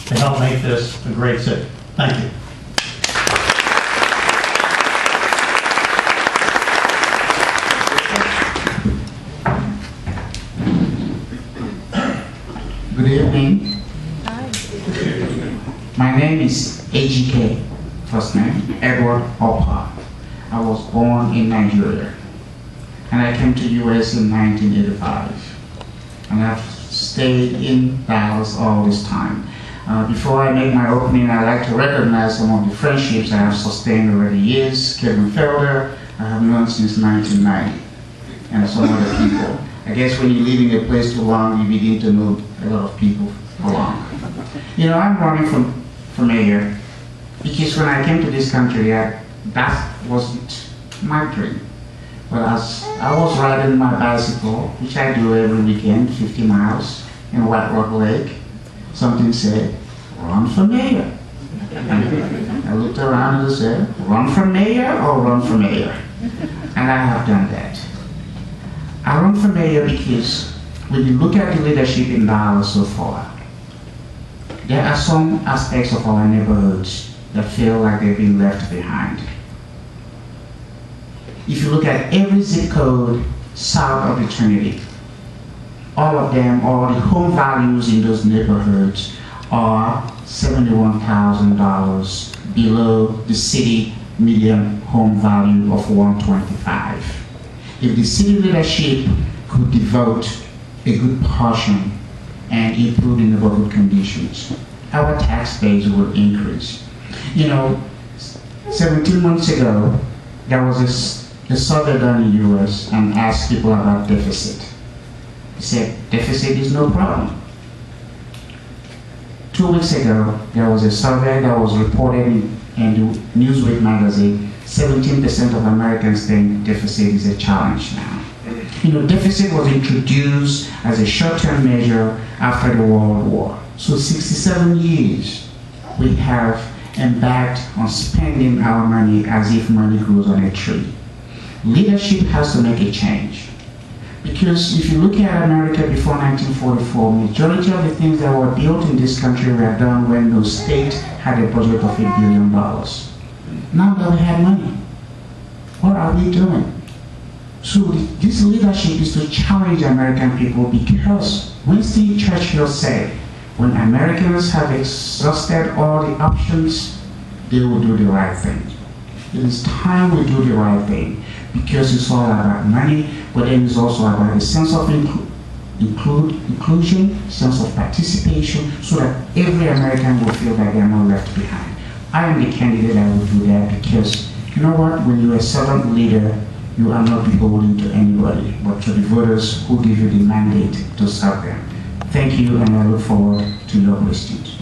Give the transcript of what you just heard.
to help make this a great city. Thank you. Good evening. My name is AGK, first name, Edward Opa. I was born in Nigeria, and I came to US in 1985. And I've stayed in Dallas all this time. Before I make my opening, I'd like to recognize some of the friendships I have sustained over the years. Kevin Felder, I have known since 1990, and some other people. I guess when you live in a place too long, you begin to know a lot of people for long. You know, I'm running for mayor because when I came to this country, that wasn't my dream. But as I was riding my bicycle, which I do every weekend, 50 miles in White Rock Lake, something said, run for mayor. I looked around and said, run for mayor or run for mayor? And I have done that. I run for mayor because when you look at the leadership in Dallas so far, there are some aspects of our neighborhoods that feel like they've been left behind. If you look at every zip code south of the Trinity, all of them, all the home values in those neighborhoods are $71,000 below the city median home value of $125,000. If the city leadership could devote a good portion and improve the neighborhood conditions, our tax base will increase. You know, 17 months ago, there was a survey done in the US and asked people about deficit. He said, deficit is no problem. 2 weeks ago, there was a survey that was reported in the Newsweek magazine. 17% of Americans think deficit is a challenge now. You know, deficit was introduced as a short-term measure after the World War. So 67 years, we have embarked on spending our money as if money grows on a tree. Leadership has to make a change. Because if you look at America before 1944, majority of the things that were built in this country were done when the state had a budget of $1 billion. Now that we have money, what are we doing? So this leadership is to challenge American people, because Winston Churchill said, when Americans have exhausted all the options, they will do the right thing. It is time we do the right thing, because it's all about money, but then it's also about a sense of inclusion, sense of participation, so that every American will feel that they are not left behind. I am the candidate that will do that, because you know what, when you're a servant leader, you are not beholden to anybody, but to the voters who give you the mandate to serve them. Thank you, and I look forward to your questions.